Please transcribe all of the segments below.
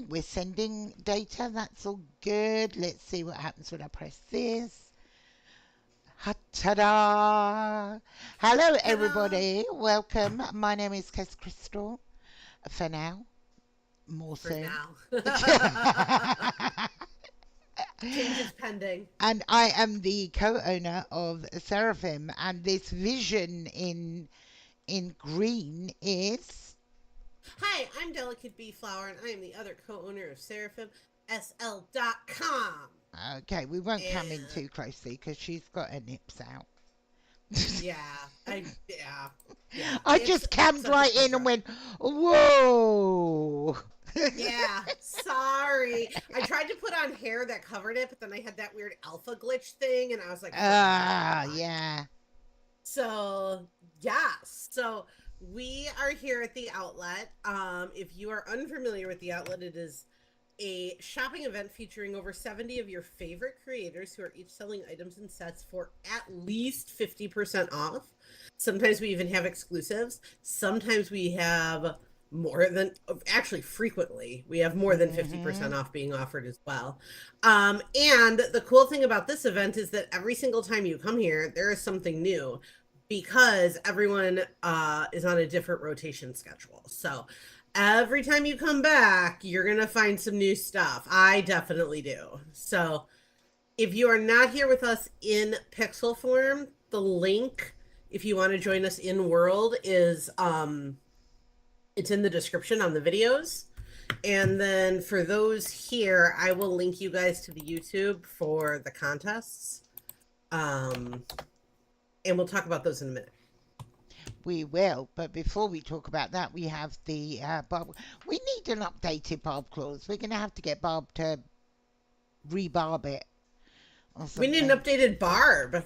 think we're sending data. That's all good. Let's see what happens when I press this. Ta-da! Hello, Ta-da! everybody. Welcome. My name is Kess Crystal. For now, more For soon. now. Changes pending. And I am the co-owner of Seraphim, and this vision in green is Hi, I'm Delicate Bee Flower, and I am the other co-owner of SeraphimSL.com. okay. We won't come in And too closely because she's got her nips out. yeah. I It's just cammed such a right cool in and dress. went, whoa. Yeah, sorry. I tried to put on hair that covered it, but then I had that weird alpha glitch thing, and I was like, forget it. Never mind. Yeah. So, yes. So we are here at the outlet. If you are unfamiliar with the outlet, it is a shopping event featuring over 70 of your favorite creators who are each selling items and sets for at least 50% off. Sometimes we even have exclusives. Sometimes we have more than, actually frequently we have more than Hmm. 50% off being offered as well. And the cool thing about this event is that every single time you come here, there is something new because everyone is on a different rotation schedule. So every time you come back, you're going to find some new stuff. I definitely do. So if you are not here with us in pixel form, the link, if you want to join us in world, is it's in the description on the videos. And then for those here, I will link you guys to the YouTube for the contests. And we'll talk about those in a minute. We will, but before we talk about that, we have the Bob. We need an updated Bob clause. We're going to have to get Bob to rebarb it or We need an something. updated Barb.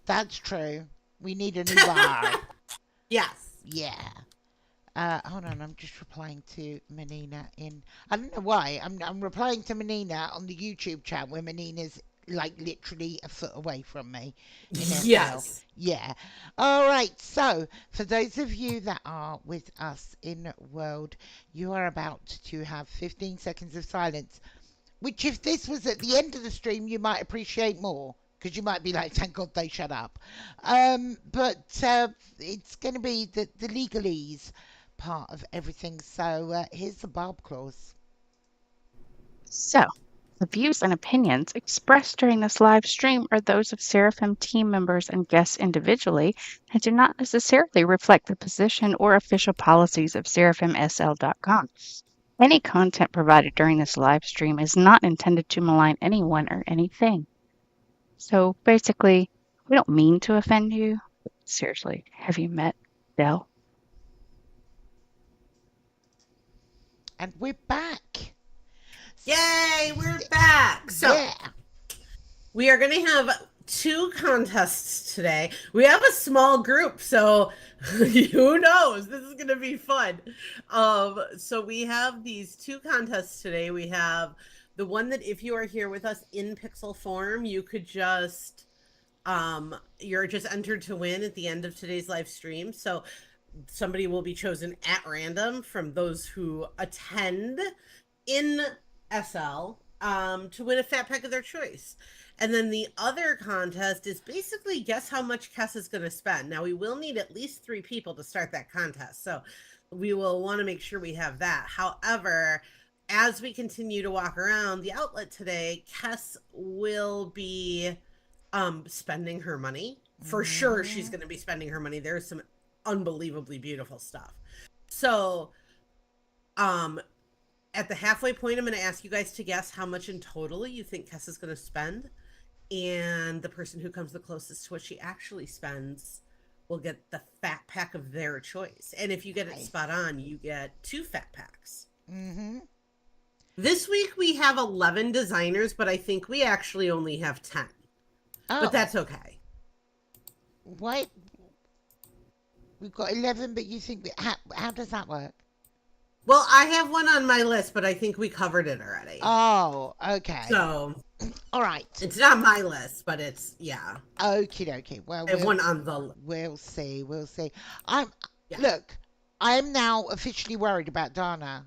That's true. We need a new Barb. Yes. Yeah. Hold on, I'm just replying to Menina in. I don't know why. I'm replying to Menina on the YouTube chat where Menina's like literally a foot away from me in SL. Yes. Yeah. All right. So for those of you that are with us in World, you are about to have 15 seconds of silence. Which, if this was at the end of the stream, you might appreciate more because you might be like, "Thank God they shut up." But it's going to be the legalese part of everything. So here's the Barb clause. So, the views and opinions expressed during this live stream are those of Seraphim team members and guests individually and do not necessarily reflect the position or official policies of SeraphimSL.com. Any content provided during this live stream is not intended to malign anyone or anything. So basically, we don't mean to offend you. Seriously, have you met Dell? And we're back. Yay, we're back. So Yeah. we are going to have two contests today. We have a small group, so who knows? This is going to be fun. So we have these two contests today. We have the one that if you are here with us in pixel form, you could just you're just entered to win at the end of today's live stream. So somebody will be chosen at random from those who attend in SL to win a fat pack of their choice. And then the other contest is basically guess how much Kess is going to spend. Now, we will need at least 3 people to start that contest. So we will want to make sure we have that. However, as we continue to walk around the outlet today, Kess will be spending her money. For sure, she's going to be spending her money. There's some unbelievably beautiful stuff. So, at the halfway point, I'm going to ask you guys to guess how much in total you think Kess is going to spend. And the person who comes the closest to what she actually spends will get the fat pack of their choice. And if you get it spot on, you get 2 fat packs. Mm-hmm. This week we have 11 designers, but I think we actually only have 10. Oh. But that's okay. Wait. We've got 11, but you think how does that work? Well, I have one on my list, but I think we covered it already. Oh, okay. So, all right. It's not my list, but it's, yeah. Okie dokie. Well, I have one on the list. We'll see. We'll see. Look, I am now officially worried about Dana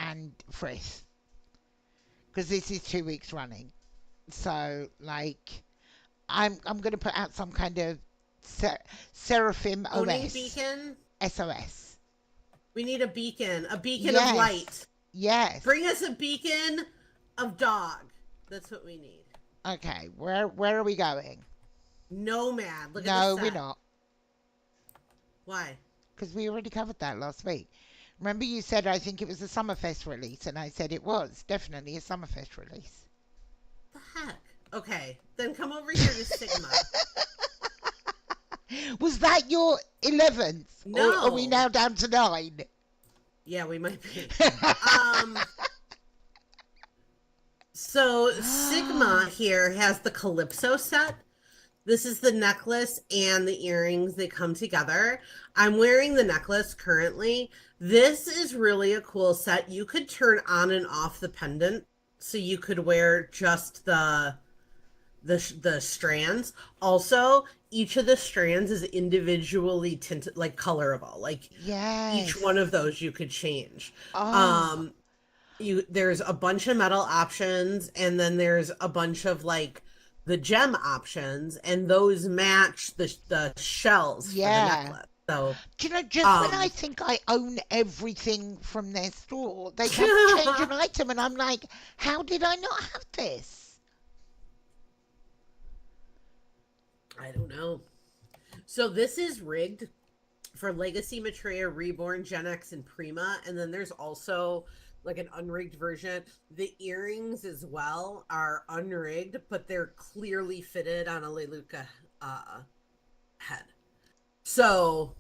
and Frith, because this is 2 weeks running. So like, I'm gonna put out some kind of Seraphim Owning OS beacon. SOS. We need a beacon of Yes, light. yes. Bring us a beacon of dog. That's what we need. Okay, where are we going? Nomad. Look at No, the we're set. not, Why? because we already covered that last week. Remember, you said I think it was a Summerfest release, and I said it was definitely a Summerfest release. The heck? Okay, then come over here to Sigma. Was that your 11th? Or are we No. now down to 9? Yeah, we might be. So Sigma here has the Calypso set. This is the necklace and the earrings. They come together. I'm wearing the necklace currently. This is really a cool set. You could turn on and off the pendant, so you could wear just the strands. Also, each of the strands is individually tinted, like colorable. Like Yes. each one of those you could change. Oh. There's a bunch of metal options, and then there's a bunch of like the gem options, and those match the shells for the necklace. So Do you know, just when I think I own everything from their store, they come change an item, and I'm like, how did I not have this? I don't know. So this is rigged for Legacy, Maitreya, Reborn, Gen X, and Prima, and then there's also like an unrigged version. The earrings as well are unrigged, but they're clearly fitted on a Leluca head. So,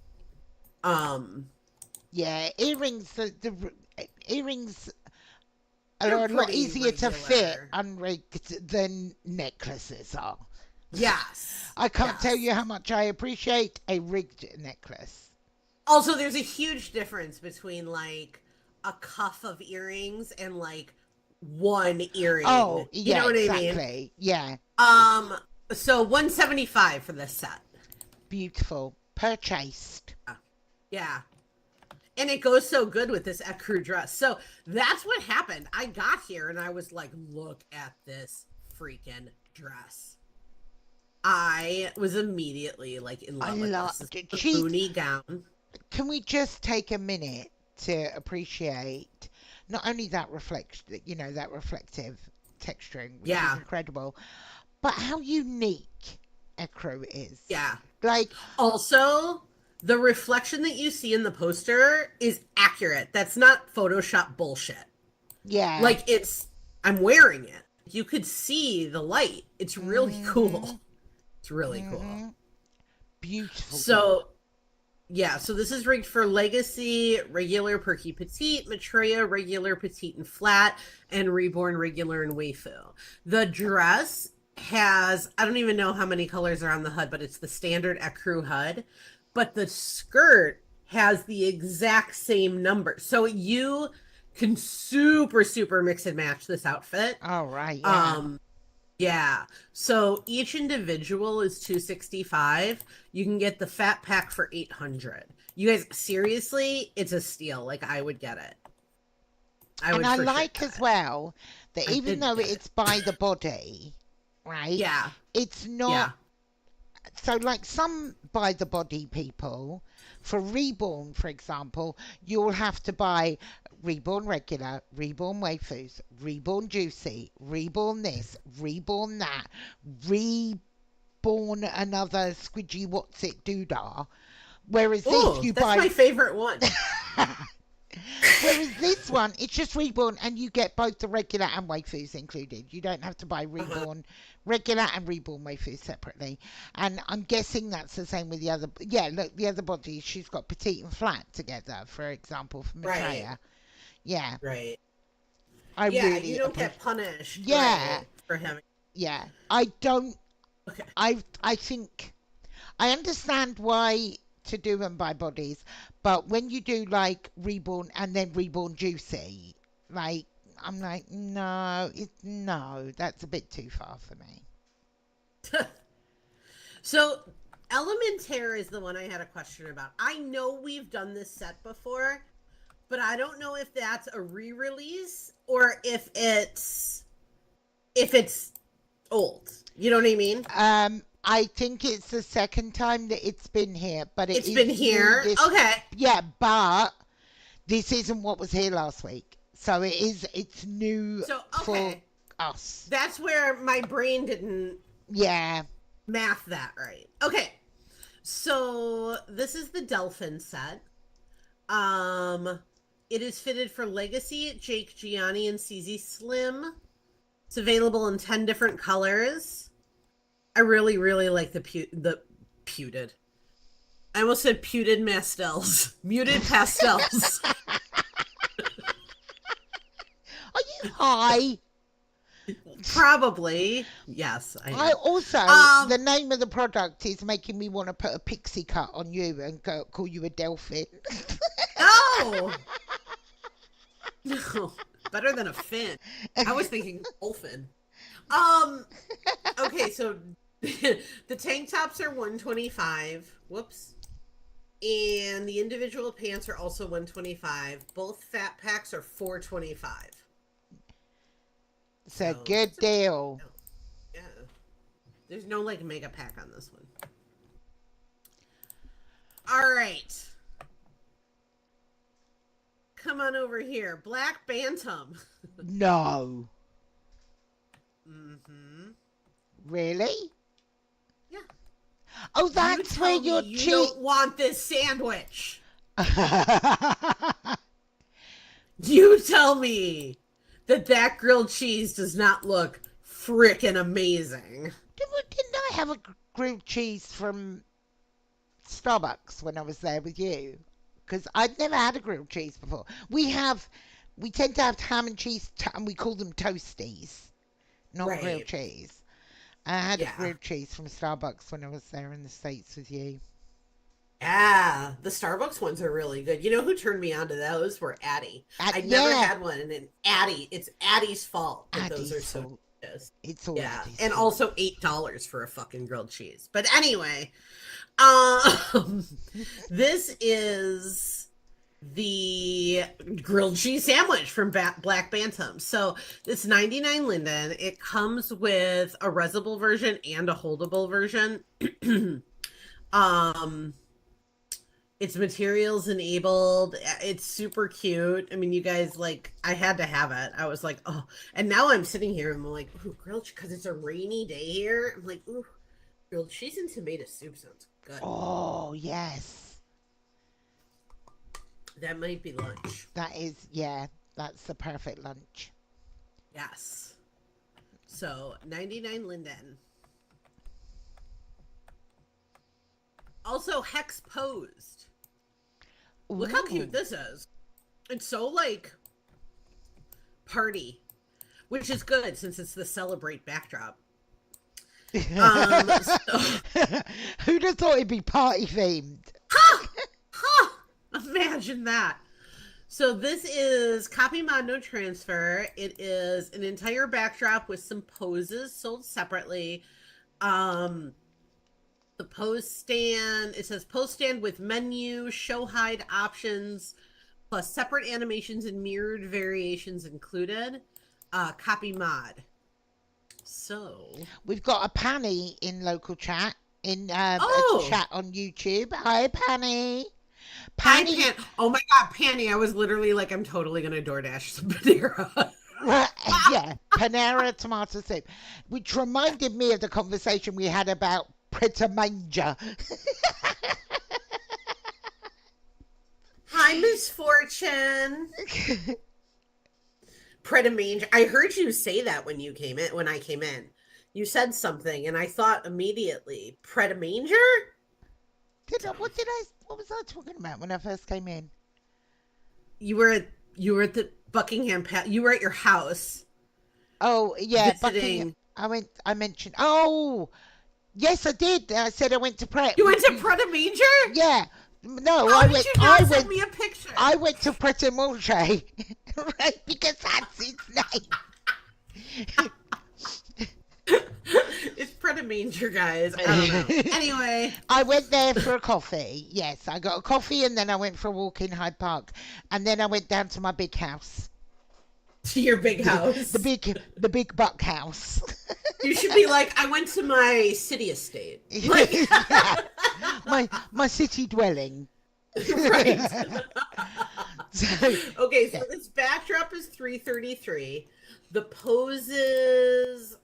Yeah, earrings. The earrings are They're a lot pretty easier to fit regular. unrigged than necklaces are. yes. I can't tell yes. you how much I appreciate a rigged necklace. Also, there's a huge difference between like a cuff of earrings and like one earring. Oh, you yeah, know what exactly. I mean? Yeah, So 175 for this set. beautiful. Purchased. Yeah. And it goes so good with this ecru dress. So that's what happened. I got here and I was like, look at this freaking dress. I was immediately like in love with this. This is a boonie gown. Can we just take a minute to appreciate not only that that reflective texturing, which Yeah. is incredible, but how unique ecru is. Yeah. Like, Also, the reflection that you see in the poster is accurate. That's not Photoshop bullshit. yeah. Like I'm wearing it. You could see the light. It's really cool. It's really cool. Beautiful. So, yeah, so this is rigged for Legacy, regular, perky, petite, Maitreya, regular, petite, and flat, and Reborn, regular, and waifu. The dress has, I don't even know how many colors are on the HUD, but it's the standard ecru HUD. But the skirt has the exact same number. So you can super, super mix and match this outfit. All right. Yeah. Yeah. So each individual is $265. You can get the fat pack for $800. You guys, seriously, it's a steal. Like, I would get it. And I like as well that I even did though get it's by the body, right? Yeah. It's not. Yeah. So, like some by the body people, for Reborn, for example, you'll have to buy Reborn regular, Reborn waifus, Reborn juicy, Reborn this, Reborn that, Reborn another squidgy what's it doodah. Whereas this, you that's buy. my favorite one. Whereas this one, it's just Reborn, and you get both the regular and waifus included. You don't have to buy Reborn regular and Reborn waifus separately. And I'm guessing that's the same with the other. Yeah, look, the other bodies, she's got petite and flat together, for example, for Maitreya. Right. Yeah. Right. I really you don't get punished. Yeah. Right, for having. Yeah. I don't. Okay. I think. I understand why to do them by bodies, but when you do like Reborn and then Reborn juicy, like I'm like no, that's a bit too far for me. So Elementaire is the one I had a question about. I know we've done this set before, but I don't know if that's a re-release or if it's old. You know what I mean? I think it's the second time that it's been here, but It's been here. Okay. Yeah, but this isn't what was here last week, so it's new for us. That's where my brain didn't math that right. Okay. So this is the Delphin set. It is fitted for Legacy, Jake, Gianni, and CZ Slim. It's available in 10 different colors. I really, really like the puted. I almost said muted pastels. Muted pastels. Are you high? Probably. Yes. I also, the name of the product is making me want to put a pixie cut on you and call you a Delphin. No! No. Better than a fin. I was thinking dolphin. Okay, so the tank tops are $125. Whoops. And the individual pants are also $125. Both fat packs are $425. It's a good deal. Yeah. There's no like mega pack on this one. All right. Come on over here. Black Bantam. No. Mm-hmm. Really? Yeah. Oh, that's where you're cheap. You don't want this sandwich. You tell me that grilled cheese does not look frickin' amazing. Didn't I have a grilled cheese from Starbucks when I was there with you? Because I'd never had a grilled cheese before. We tend to have ham and cheese, and we call them toasties, not grilled cheese. I had a grilled cheese from Starbucks when I was there in the States with you. Yeah, the Starbucks ones are really good. You know who turned me on to those? Were Addie. I never had one, and then Addie. It's Addie's fault that those are so delicious. It's all Addie's and fault. Also $8 for a fucking grilled cheese. But anyway, this is the grilled cheese sandwich from Black Bantam. So this 99 Linden, it comes with a resible version and a holdable version. It's materials enabled. It's super cute. I mean, you guys, like, I had to have it. I was like, oh, and now I'm sitting here and I'm like, ooh, grilled, because it's a rainy day here. I'm like, ooh, grilled cheese and tomato soup sounds good. Oh, yes. That might be lunch. That is, that's the perfect lunch. Yes. So, 99 Linden. Also, hex posed. Ooh. Look how cute this is. It's so, like, party. Which is good, since it's the celebrate backdrop. Who'd have thought it'd be party themed? Ha! Ha! Imagine that. So this is copy mod, no transfer. It is an entire backdrop with some poses sold separately. The pose stand, it says pose stand with menu, show hide options, plus separate animations and mirrored variations included. Copy mod. So we've got a Panny in local chat, in a chat on YouTube. Hi, Panny. Panny. Hi, oh my God, Panny. I was literally like, I'm totally going to DoorDash some Panera. Yeah, Panera tomato soup, which reminded me of the conversation we had about Pret a Manger. Hi, Misfortune. Pret a Manger. I heard you say that when you came in. When I came in, you said something, and I thought immediately, Pret a Manger. What was I talking about when I first came in? You were at the Buckingham Palace. You were at your house. Oh yeah, visiting. Buckingham. I mentioned. Oh, yes, I did. I said I went to Pret. You went to Pret a Manger? Yeah. No, How did you not send me a picture? I went to Pret a Manger, right? Because that's his name. It's Pret a manger, guys. I don't know. Anyway. I went there for a coffee. Yes, I got a coffee and then I went for a walk in Hyde Park. And then I went down to my big house. To your big house. The big buck house. You should be like, I went to my city estate. Like, yeah. My city dwelling. Right. Okay, so yeah. this backdrop is 333. The poses.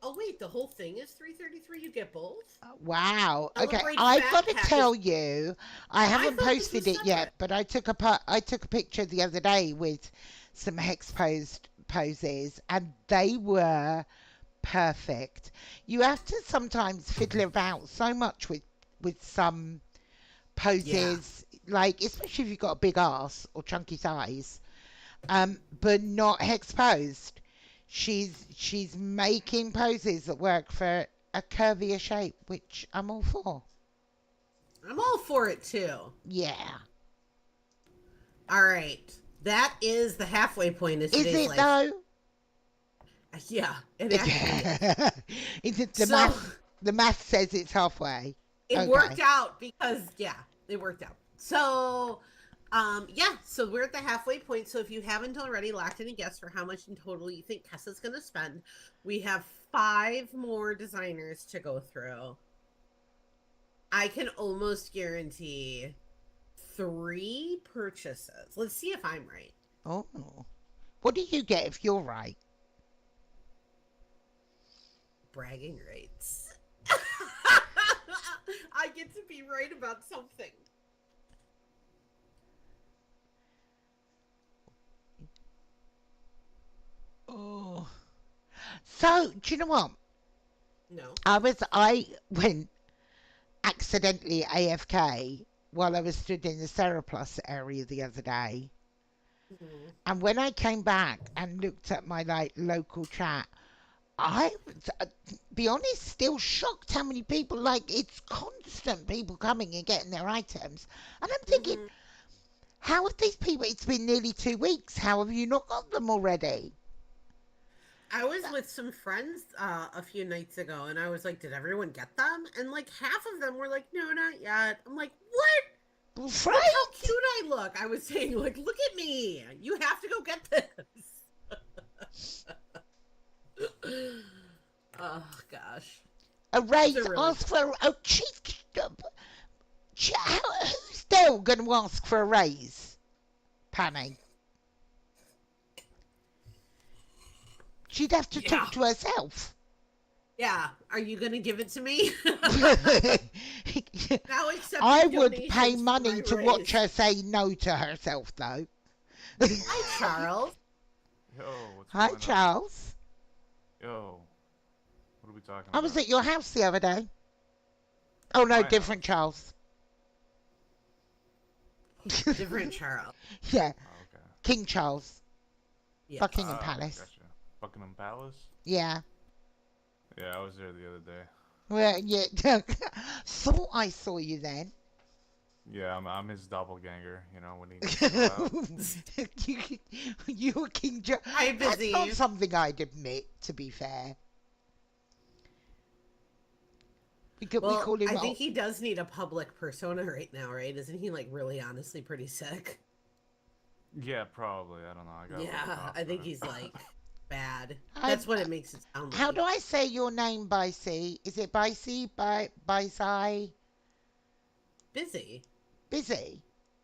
Oh wait, the whole thing is 333. You get both. Wow. Okay, Celebrate I've got to backpack tell is- you, I haven't thought this posted was it yet, separate. but I took a picture the other day with some hex poses, and they were perfect. You have to sometimes fiddle about so much with some poses, like especially if you've got a big ass or chunky thighs, but not hex posed. She's making poses that work for a curvier shape, which I'm all for. I'm all for it too. Yeah. All right, that is the halfway point. Is Is today's it life. though? Yeah, it actually is. Is it the So- math? The math says it's halfway. It Okay. worked out because it worked out. So so we're at the halfway point. So if you haven't already locked in a guess for how much in total you think Kessa's gonna spend, we have 5 more designers to go through. I can almost guarantee 3 purchases. Let's see if I'm right. Oh. What do you get if you're right? Bragging rights. I get to be right about something. Oh. So, do you know what? No. I went accidentally AFK while I was stood in the Seraplus area the other day. Mhm. And when I came back and looked at my local chat, I was, be honest, still shocked how many people, it's constant people coming and getting their items. And I'm thinking, Mhm. how have these people, it's been nearly 2 weeks, how have you not got them already? I was with some friends a few nights ago, and I was like, "Did everyone get them?" And like half of them were like, "No, not yet." I'm like, "What? Look how Right? cute I look!" I was saying, like, "Look at me! You have to go get this." Oh gosh. A raise, They're really ask for, oh, who's still going to ask for a raise? Panny. She'd have to talk to herself. Yeah. Are you gonna give it to me? Now accept I would donations pay for money my to raise. watch her say no to herself, though. Hi, Charles. Yo, what's Hi, going on? Charles. Yo, what are we talking I about? was at your house the other day. Oh, no, My different Charles. Different Charles. Yeah, Oh, okay. King Charles. Yes. Buckingham Oh, Palace. Gotcha. Buckingham Palace? Yeah. Yeah, I was there the other day. Well, yeah. Thought I saw you then. Yeah, I'm his doppelganger, when he needs to go out. You're King Charles. Hi, That's Busy. not something I'd admit, to be fair. We Well, call him I think he does need a public persona right now, right? Isn't he like really honestly pretty sick? Yeah, probably. I don't know. I got Yeah, I think he's like bad. I- That's what it makes it sound like. How do I say your name, Bicey? Is it Bicey? Bicey? Busy. Busy?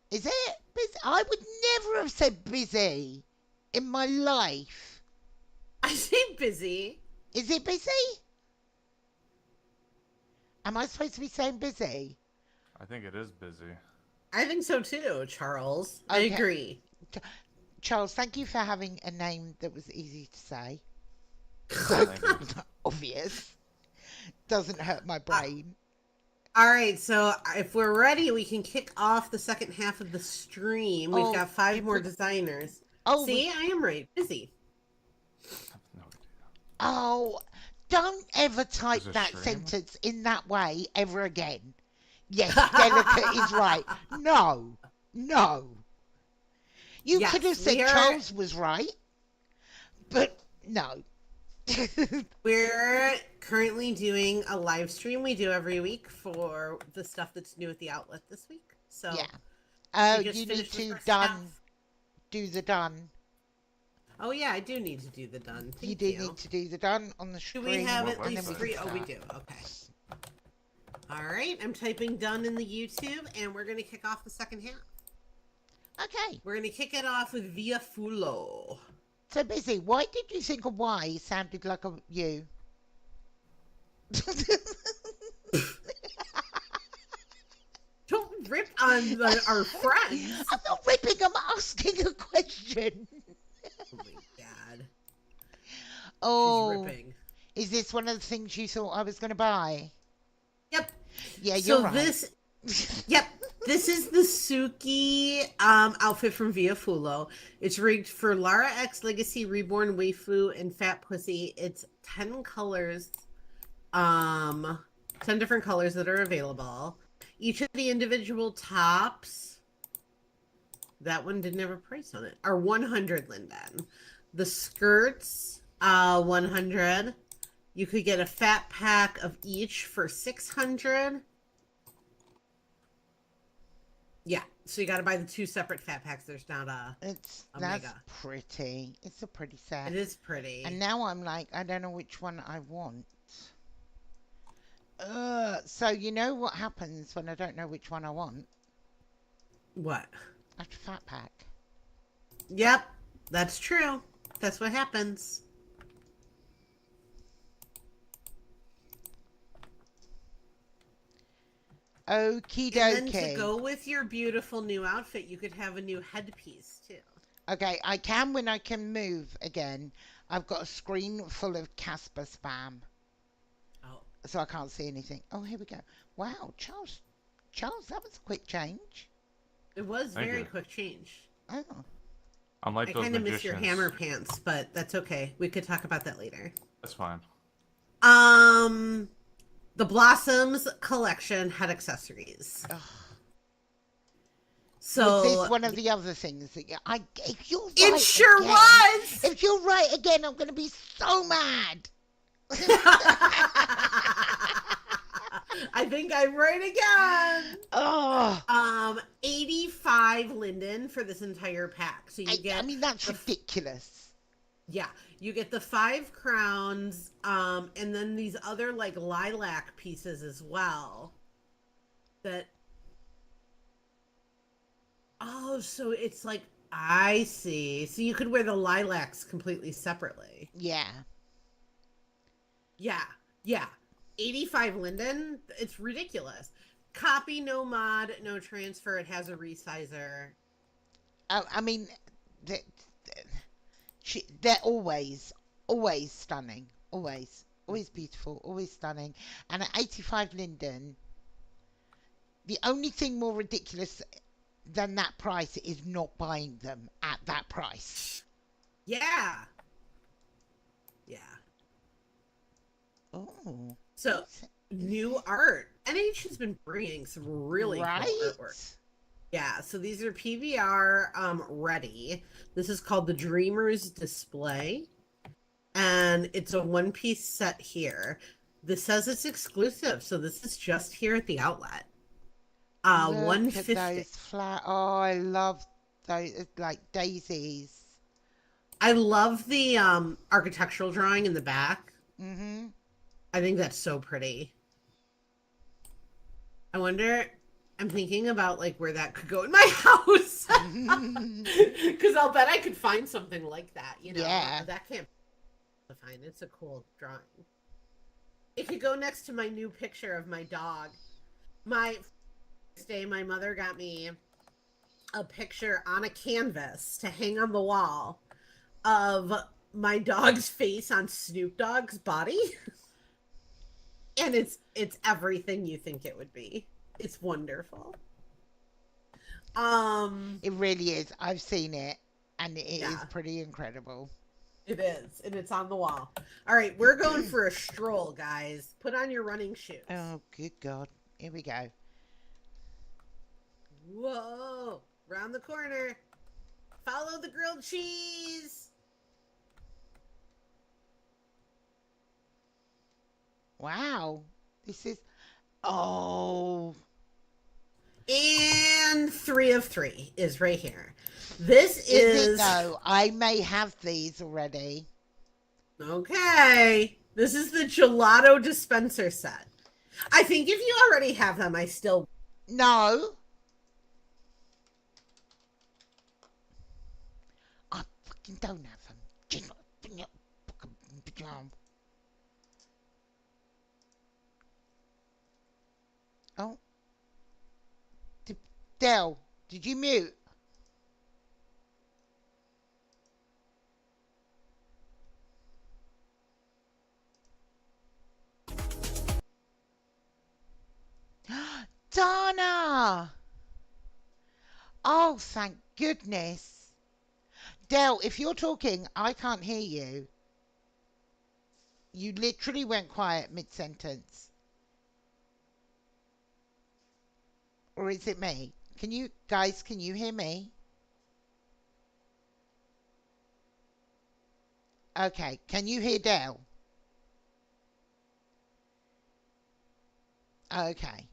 Is it? Busy? I would never have said busy in my life. I say busy. Is it busy? Am I supposed to be saying busy? I think it is busy. I think so too, Charles. I Okay. agree. Charles, thank you for having a name that was easy to say. Thank you. Obvious. Doesn't hurt my brain. All right, so if we're ready, we can kick off the second half of the stream. We've Oh, got 5 you more put- designers. Oh, See, I am right. Busy. No idea. oh, don't ever type Is it that stream? sentence in that way ever again. Yes, Delicate is right. No, no. You Yes, could have said we are- Charles was right, but no. We're currently doing a live stream we do every week for the stuff that's new at the outlet this week. So Yeah. Oh, we just you need finished the to first half. do the done. Oh yeah, I do need to do the done. You Thank do you. need to do the done on the Do screen. we have What at least website? 3? Oh, we do. Okay. All right, I'm typing done in the YouTube, and we're going to kick off the second half. Okay. We're going to kick it off with Via Fulo. So, Busy, why did you think a Y sounded like a U? Don't rip on our friends. I'm not ripping, I'm asking a question. Oh my god. Oh, She's ripping. is this one of the things you thought I was going to buy? Yep. Yeah, So you're right. Yep. This is the Suki outfit from Via Fulo. It's rigged for Lara X, Legacy, Reborn, Waifu, and Fat Pussy. It's 10 colors. 10 different colors that are available. Each of the individual tops, that one didn't have a price on it, are 100 Linden. The skirts, 100. You could get a fat pack of each for 600. Yeah, so you got to buy the 2 separate fat packs. There's not That's mega. pretty. It's a pretty set. It is pretty. And now I'm like, I don't know which one I want. So you know what happens when I don't know which one I want? What? I have to fat pack. Yep, that's true. That's what happens. Okie And then dokie. to go with your beautiful new outfit, you could have a new headpiece too. Okay, I can when I can move again. I've got a screen full of Casper spam, Oh, so I can't see anything. Oh, here we go. Wow, Charles, that was a quick change. it was Thank very you. quick change. Oh, Unlike I those kind of magicians. miss your hammer pants, but that's okay. We could talk about that later. That's fine. The Blossoms collection had accessories. ugh. So Was this one of the other things that if you're right it sure again, was. If you're right again, I'm going to be so mad. I think I'm right again. Oh, 85 Linden for this entire pack. So you get I mean that's ridiculous. yeah, you get the 5 crowns, and then these other like lilac pieces as well. That oh, so it's like I see. So you could wear the lilacs completely separately. Yeah. Yeah, yeah. 85 Linden, it's ridiculous. Copy, no mod, no transfer. It has a resizer. I mean, they're always stunning. Always beautiful. Always stunning. And at 85 Linden, the only thing more ridiculous than that price is not buying them at that price. Yeah. Yeah. Oh. So, new art. NH has been bringing some really cool artwork. Yeah, so these are PBR ready. This is called the Dreamers Display. And it's a one-piece set here. This says it's exclusive, so this is just here at the outlet. Look 150. at those oh, I love those, like daisies. I love the architectural drawing in the back. Mm-hmm. I think that's so pretty. I wonder, I'm thinking about like where that could go in my house. Because I'll bet I could find something like that, you know. Yeah. That can't be fine. It's a cool drawing. It could go next to my new picture of my dog. My first day, my mother got me a picture on a canvas to hang on the wall of my dog's face on Snoop Dogg's body. And it's everything you think it would be. It's wonderful. It really is. I've seen it, and it is pretty incredible. It is, and it's on the wall. All right, we're going for a stroll, guys. Put on your running shoes. Oh, good God. Here we go. Whoa! Round the corner. Follow the grilled cheese. Wow. This is. Oh. And 3 of 3 is right here. This Is it is though? I may have these already. okay. This is the gelato dispenser set. I think if you already have them, I still. No. I fucking don't have them. Oh. Dell, did you mute? Donna! Oh, thank goodness. Dell, if you're talking, I can't hear you. You literally went quiet mid-sentence. Or is it me? Can you hear me? Okay, can you hear Dell? Okay.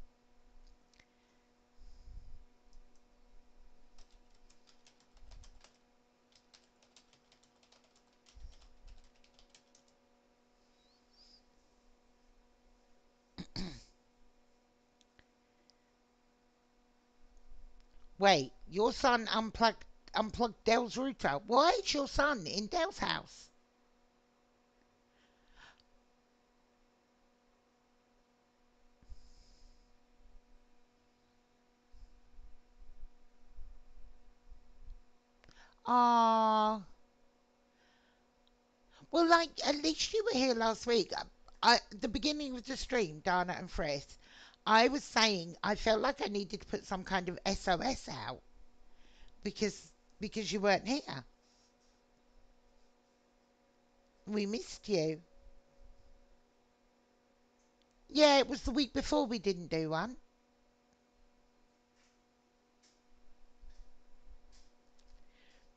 Wait, your son unplugged Dell's router. Why is your son in Dell's house? Ah, well, like at least you were here last week. The beginning of the stream, Dana and Frisk, I was saying I felt like I needed to put some kind of SOS out because you weren't here. We missed you. Yeah, it was the week before we didn't do one.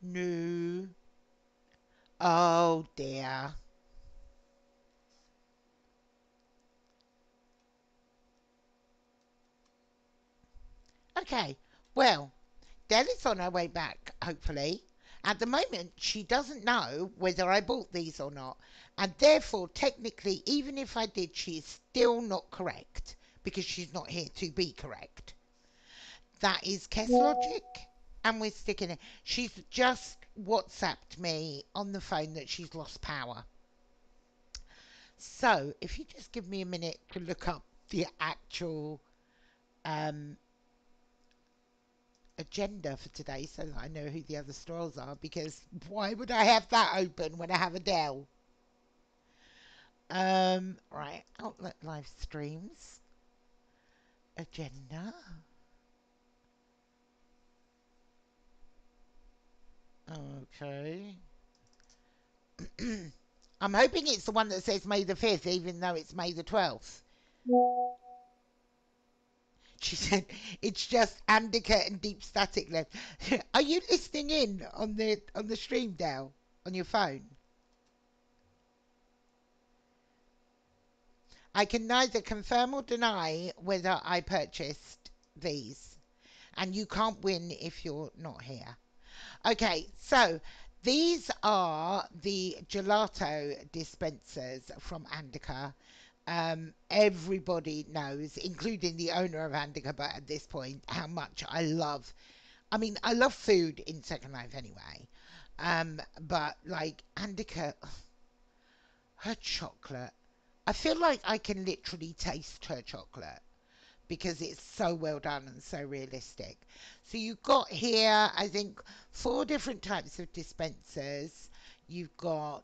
No. Oh dear. Okay. Well, Dell is on her way back, hopefully. At the moment, she doesn't know whether I bought these or not, and therefore, technically, even if I did, she is still not correct because she's not here to be correct. That is Kess logic, and we're sticking it. She's just WhatsApped me on the phone that she's lost power. So, if you just give me a minute to look up the actual um, agenda for today so that I know who the other stores are, because why would I have that open when I have a Dell? Right, outlet live streams, agenda. Okay. I'm hoping it's the one that says May the 5th, even though it's May the 12th. She said it's just Andika and Deep Static left. Are you listening in on the stream, Dell, on your phone? I can neither confirm or deny whether I purchased these, and you can't win if you're not here. Okay, so these are the gelato dispensers from Andika. Everybody knows, including the owner of Andika, but at this point, how much I love. I mean, I love food in Second Life anyway. But like Andika, her chocolate, I feel like I can literally taste her chocolate because it's so well done and so realistic. So you've got here, I think, four different types of dispensers. You've got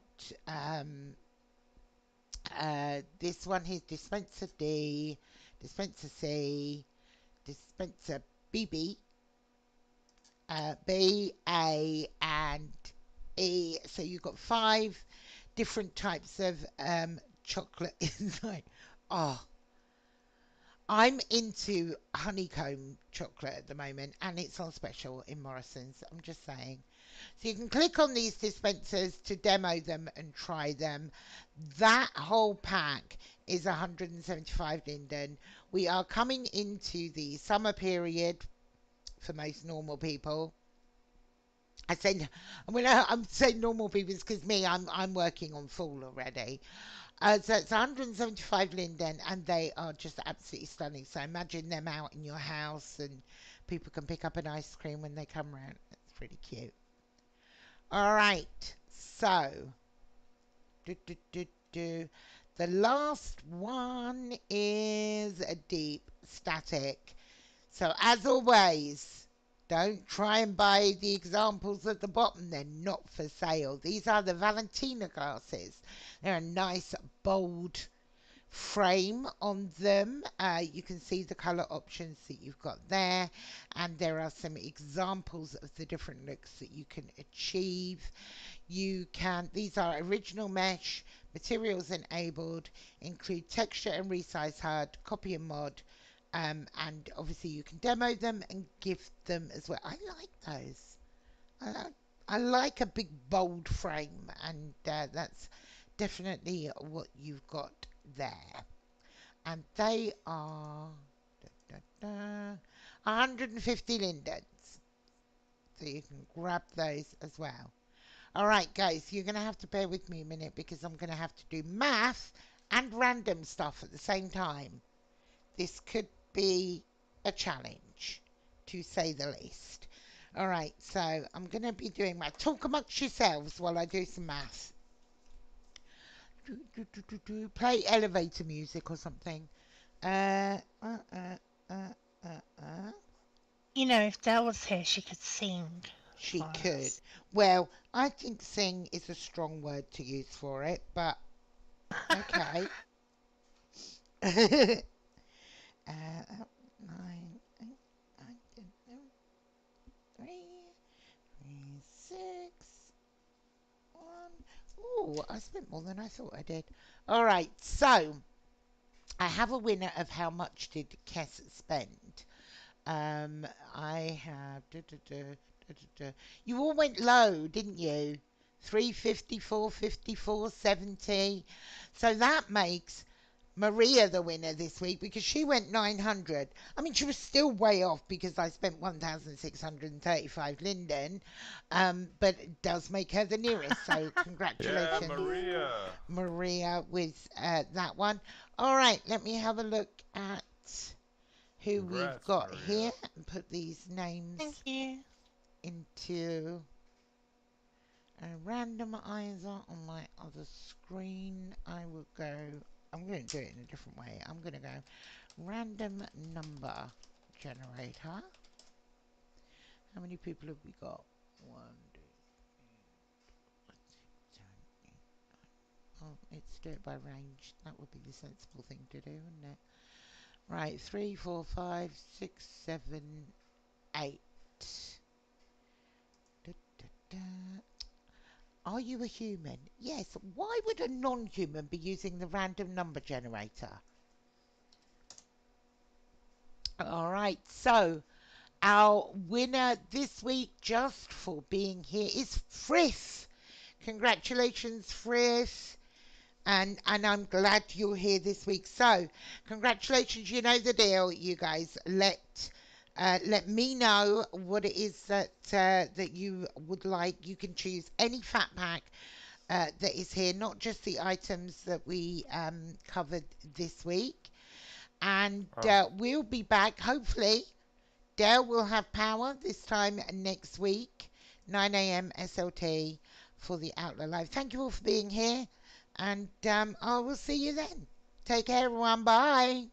this one here, dispenser D, dispenser C, dispenser BB, B, A, and E. So you've got five different types of chocolate inside. Oh, I'm into honeycomb chocolate at the moment, and it's on special in Morrison's. I'm just saying. So you can click on these dispensers to demo them and try them. That whole pack is 175 linden. We are coming into the summer period for most normal people. I'm saying normal people because I'm working on fall already. So it's 175 linden, and they are just absolutely stunning. So imagine them out in your house, and people can pick up an ice cream when they come round. It's pretty cute. All right, so do, do, do, do. The last one is a deep static. So as always, don't try and buy the examples at the bottom. They're not for sale. These are the Valentina glasses. They're a nice bold frame on them. You can see the color options that you've got there, and there are some examples of the different looks that you can achieve. These are original mesh, materials enabled, include texture and resize hard, copy and mod, and obviously you can demo them and gift them as well. I like those. I like a big bold frame, and that's definitely what you've got there. And they are da, da, da, 150 lindens. So you can grab those as well. All right, guys, you're going to have to bear with me a minute because I'm going to have to do math and random stuff at the same time. This could be a challenge, to say the least. All right, so I'm going to be doing my talk amongst yourselves while I do some math. Play elevator music or something. Uh, uh, uh, uh, uh. If Dell was here, she could sing She for could. us. Well, I think sing is a strong word to use for it, but okay. 9, 8, 9, 10, 11, 3, 3, 6, 1. Oh, I spent more than I thought I did. All right, so I have a winner of how much did Kess spend. I have. You all went low, didn't you? 350, 450, 470. So that makes Maria the winner this week because she went 900. I mean, she was still way off because I spent 1,635 linden, but it does make her the nearest. So Yeah, congratulations, Maria. Maria, with that one. All right, let me have a look at who we've Congrats, got here Maria. and put these names Thank you. into a randomizer on my other screen. I'm going to do it in a different way. I'm going to go random number generator. How many people have we got? 1, 2, 7, 8. Oh, let's do it by range. That would be the sensible thing to do, wouldn't it? Right, 3, 4, 5, 6, 7, 8. Da, da, da. Are you a human? Yes. Why would a non-human be using the random number generator? All right, so our winner this week, just for being here, is Frith. Congratulations, Frith. And I'm glad you're here this week. So, congratulations. You know the deal, you guys. Let me know what it is that you would like. You can choose any fat pack that is here, not just the items that we covered this week. And Oh, we'll be back. Hopefully, Dale will have power this time next week, 9 a.m. SLT for the Outlaw Live. Thank you all for being here, and I will see you then. Take care, everyone. Bye.